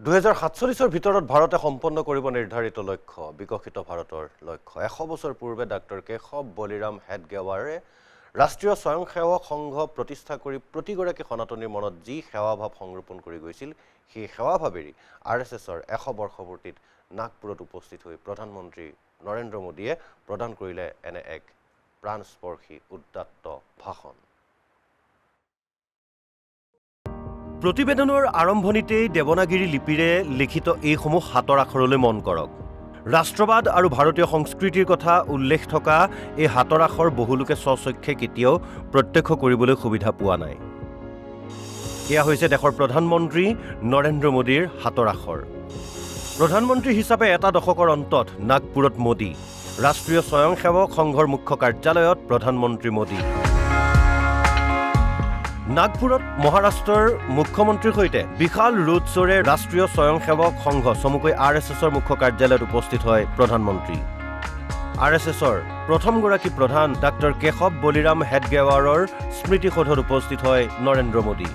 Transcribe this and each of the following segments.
2047 ভিতৰত ভাৰতে সম্পন্ন কৰিব নিৰ্ধাৰিত লক্ষ্য বিকশিত ভাৰতৰ লক্ষ্য 100 বছৰ পূৰ্বে ডাক্তৰ কেশৱ বলিৰাম হেডগেৱাৰে ৰাষ্ট্ৰীয় স্বয়ংসেৱক সংঘ প্ৰতিষ্ঠা কৰি প্ৰতিগৰাকী সনাতনীৰ মনত যি সেৱাভাৱ সংৰোপণ কৰি গৈছিল সেই সেৱাভাৱেৰে আৰএছএছৰ 100 বৰ্ষপূৰ্তিত নাগপুৰত উপস্থিত হৈ প্ৰধানমন্ত্ৰী নৰেন্দ্ৰ মোদীয়ে প্ৰদান কৰিলে এনে এক প্ৰাণস্পৰ্শী উদ্দাত্ত ভাষণ। প্ৰতিবেদনৰ আৰম্ভণিতেই দেৱনাগিৰি লিপিৰে লিখিত এইসমূহ হাতৰ আখৰলৈ মন কৰক। ৰাষ্ট্ৰবাদ আৰু ভাৰতীয় সংস্কৃতিৰ কথা উল্লেখ থকা এই হাতৰ আখৰ বহুলোকে স্বচক্ষে কেতিয়াও প্ৰত্যক্ষ কৰিবলৈ সুবিধা পোৱা নাই। এয়া হৈছে দেশৰ প্ৰধানমন্ত্ৰী নৰেন্দ্ৰ মোদীৰ হাতৰ আখৰ। প্ৰধানমন্ত্ৰী হিচাপে এটা দশকৰ অন্তত নাগপুৰত মোদী, ৰাষ্ট্ৰীয় স্বয়ংসেৱক সংঘৰ মুখ্য কাৰ্যালয়ত প্ৰধানমন্ত্ৰী মোদী। নাগপুৰত মহাৰাষ্ট্ৰৰ মুখ্যমন্ত্ৰীৰ সৈতে বিশাল ৰোড শ্ব'ৰে ৰাষ্ট্ৰীয় স্বয়ংসেৱক সংঘ চমুকৈ আৰএছএছৰ মুখ্য কাৰ্যালয়ত উপস্থিত হয় প্ৰধানমন্ত্ৰী। আৰএছএছৰ প্ৰথমগৰাকী প্ৰধান ডাক্তৰ কেশৱ বলিৰাম হেডগেৱাৰৰ স্মৃতিসৌধত উপস্থিত হয় নৰেন্দ্ৰ মোদী।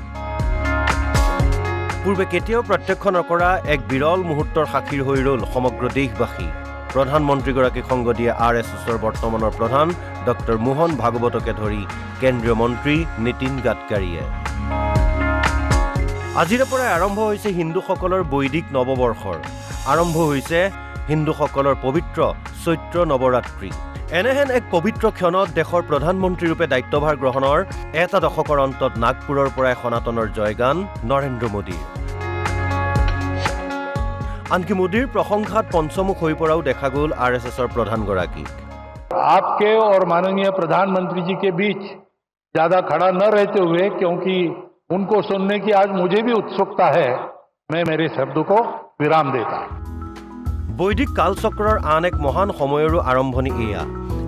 পূৰ্বে কেতিয়াও প্ৰত্যক্ষ নকৰা এক বিৰল মুহূৰ্তৰ সাক্ষীৰ হৈ ৰ'ল সমগ্ৰ দেশবাসী। প্ৰধানমন্ত্ৰীগৰাকীক সংগ দিয়ে আৰএছএছৰ বৰ্তমানৰ প্ৰধান ডক্টৰ মোহন ভাগৱতকে ধৰি কেন্দ্ৰীয় মন্ত্ৰী নীতিন গাডকাৰীয়ে। আজিৰে পৰাই আৰম্ভ হৈছে হিন্দুসকলৰ বৈদিক নৱবৰ্ষৰ, আৰম্ভ হৈছে হিন্দুসকলৰ পবিত্ৰ চৈত্ৰ নৱৰাত্ৰি। এনেহেন এক পবিত্ৰ ক্ষণত দেশৰ প্ৰধানমন্ত্ৰীৰূপে দায়িত্বভাৰ গ্ৰহণৰ এটা দশকৰ অন্তত নাগপুৰৰ পৰাই সনাতনৰ জয়গান নৰেন্দ্ৰ মোদীৰ। আনকি মোদীৰ প্ৰশংসাত পঞ্চমুখ হৈ পৰাও দেখা গ'ল আৰএছএছৰ প্ৰধানগৰাকীক। आपके और माननीय प्रधानमंत्री जी के बीच ज्यादा खड़ा न रहते हुए, क्योंकि उनको सुनने की आज मुझे भी उत्सुकता है, मैं मेरे शब्द को विराम देता। বৈদিক কালচক্ৰৰ আন এক মহান সময়ৰো আৰম্ভণি এয়া।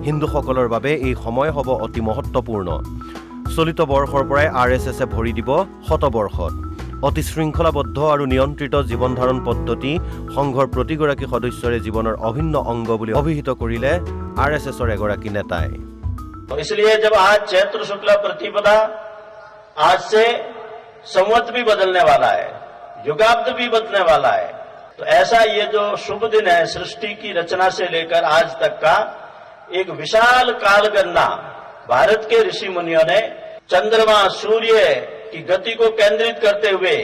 হিন্দুসকলৰ বাবে এই সময় হ'ব অতি মহত্বপূৰ্ণ। চলিত বৰ্ষৰ পৰাই আৰএছএছে ভৰি দিব শতবৰ্ষত। অতি শৃংখলাবদ্ধ আৰু নিয়ন্ত্ৰিত জীৱন ধাৰণ পদ্ধতি সংঘৰ প্ৰতিগৰাকী সদস্যৰে জীৱনৰ অভিন্ন অংগ বুলি অভিহিত কৰিলে আৰএছএছৰ এগৰাকী নেতাই। इसलिए जब आज चैत्र शुक्ल प्रतिपदा, आज से संवत भी बदलने वाला है, युगाब्द भी बदलने वाला है, तो ऐसा ये जो शुभ दिन है सृष्टि की रचना से लेकर आज तक का एक विशाल काल गणना भारत के ऋषि मुनियों ने चंद्रमा सूर्य की गति को केंद्रित करते हुए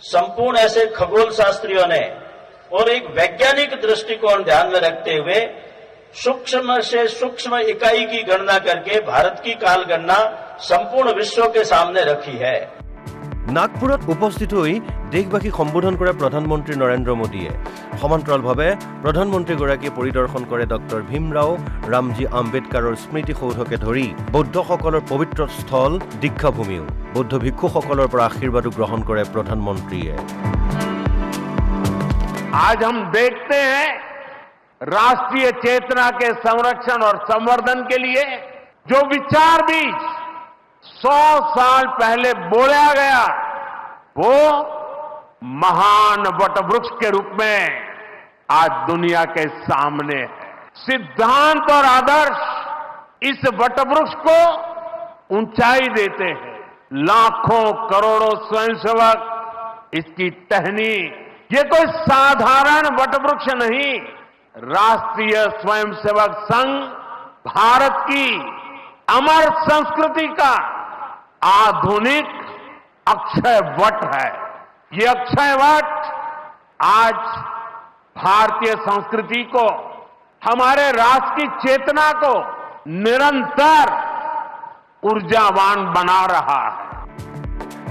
संपूर्ण ऐसे खगोल शास्त्रियों ने और एक वैज्ञानिक दृष्टिकोण ध्यान में रखते हुए सूक्ष्म से सूक्ष्म इकाई की गणना करके भारत की काल गणना संपूर्ण विश्व के सामने रखी है। নাগপুৰত উপস্থিত হৈ দেশবাসীক সম্বোধন কৰে প্ৰধানমন্ত্ৰী নৰেন্দ্ৰ মোদীয়ে। সমান্তৰালভাৱে প্ৰধানমন্ত্ৰীগৰাকীয়ে পৰিদৰ্শন কৰে ডক্টৰ ভীমৰাও ৰামজী আম্বেদকাৰৰ স্মৃতিসৌধকে ধৰি বৌদ্ধসকলৰ পবিত্ৰ স্থল দীক্ষাভূমিও। বৌদ্ধ ভিক্ষুসকলৰ পৰা আশীৰ্বাদো গ্ৰহণ কৰে প্ৰধানমন্ত্ৰীয়ে। आज हम देखते हैं राष्ट्रीय चेतना के संरक्षण और संवर्धन के लिए जो विचार भी 100 साल पहले बोला गया, वो महान वटवृक्ष के रूप में आज दुनिया के सामने है। सिद्धांत और आदर्श इस वटवृक्ष को ऊंचाई देते हैं। लाखों करोड़ों स्वयंसेवक इसकी टहनी, ये कोई साधारण वटवृक्ष नहीं, राष्ट्रीय स्वयंसेवक संघ भारत की अमर संस्कृति का आधुनिक अक्षय वट है। ये अक्षय वट आज भारतीय संस्कृति को, हमारे राष्ट्र की चेतना को निरंतर ऊर्जावान बना रहा है।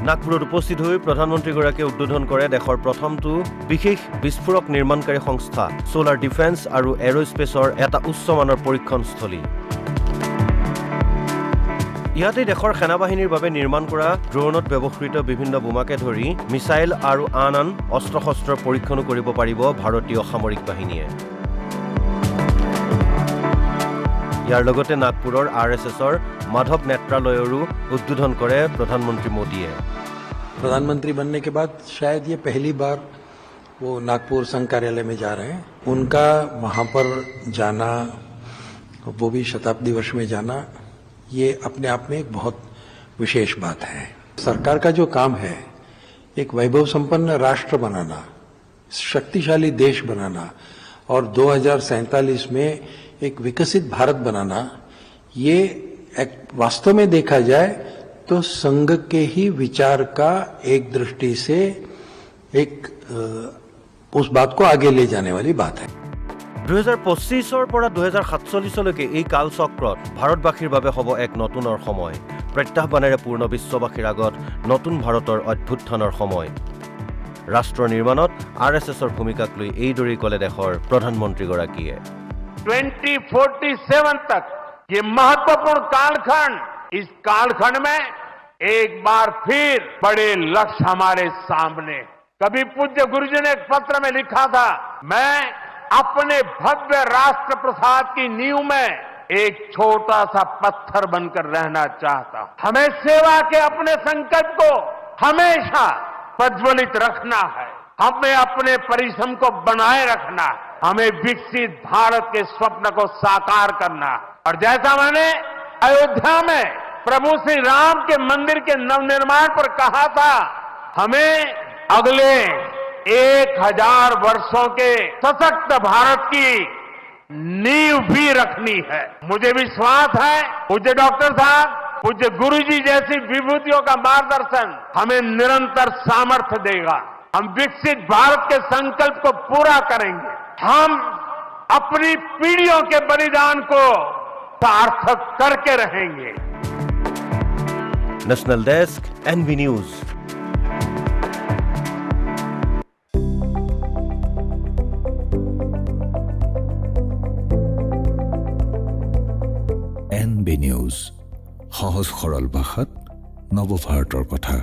নাগপুৰত উপস্থিত হৈ প্ৰধানমন্ত্ৰীগৰাকীয়ে উদ্বোধন কৰে দেশৰ প্ৰথমটো বিশেষ বিস্ফোৰক নিৰ্মাণকাৰী সংস্থা সোলাৰ ডিফেন্স আৰু এৰোস্পেচৰ এটা উচ্চমানৰ পৰীক্ষণস্থলী। ইয়াতে দেশৰ সেনাবাহিনীৰ বাবে নিৰ্মাণ কৰা ড্ৰোনত ব্যৱহৃত বিভিন্ন বোমাকে ধৰি মিছাইল আৰু আন আন অস্ত্ৰ শস্ত্ৰৰ পৰীক্ষণো কৰিব পাৰিব ভাৰতীয় সামৰিক বাহিনীয়ে। ইয়াৰ লগতে নাগপুৰৰ আৰএছএছৰ माधव नेत्रालयों उद्बोधन करे प्रधानमंत्री मोदी। प्रधानमंत्री बनने के बाद शायद ये पहली बार वो नागपुर संघ कार्यालय में जा रहे हैं। उनका वहां पर जाना, वो भी शताब्दी वर्ष में जाना, ये अपने आप में एक बहुत विशेष बात है। सरकार का जो काम है एक वैभव संपन्न राष्ट्र बनाना, शक्तिशाली देश बनाना और 2047 में एक विकसित भारत बनाना, ये वास्तव में देखा जाए तो संघ के ही विचार का एक दृष्टि से उस बात को आगे ले जाने वाली बात है। 2025 পৰা 2047লৈকে এই কালচক্ৰত ভাৰতবাসীৰ বাবে হ'ব এক নতুনৰ সময়, প্ৰত্যাহ্বানেৰে পূৰ্ণ বিশ্ববাসীৰ আগত নতুন ভাৰতৰ অভ্যুত্থানৰ সময়। ৰাষ্ট্ৰ নিৰ্মাণত RSSৰ ভূমিকাক লৈ এইদৰেই ক'লে দেশৰ প্ৰধানমন্ত্ৰীগৰাকীয়ে। 2047 तक ये महत्वपूर्ण कालखंड, इस कालखंड में एक बार फिर बड़े लक्ष्य हमारे सामने। कभी पूज्य गुरुजी ने एक पत्र में लिखा था, मैं अपने भव्य राष्ट्र प्रसाद की नींव में एक छोटा सा पत्थर बनकर रहना चाहता। हमें सेवा के अपने संकल्प को हमेशा प्रज्वलित रखना है, हमें अपने परिश्रम को बनाए रखना है, हमें विकसित भारत के स्वप्न को साकार करना है। और जैसा मैंने अयोध्या में प्रभु श्री राम के मंदिर के नवनिर्माण पर कहा था, हमें अगले 1000 वर्षों के सशक्त भारत की नींव भी रखनी है। मुझे विश्वास है पूज्य डॉक्टर साहब, पूज्य गुरुजी जैसी विभूतियों का मार्गदर्शन हमें निरंतर सामर्थ्य देगा। हम विकसित भारत के संकल्प को पूरा करेंगे। हम अपनी पीढ़ियों के बलिदान को सार्थक करके रहेंगे। National desk, NV news. NB news, সহজ সৰল ভাষাত নৱভাৰতৰ কথা।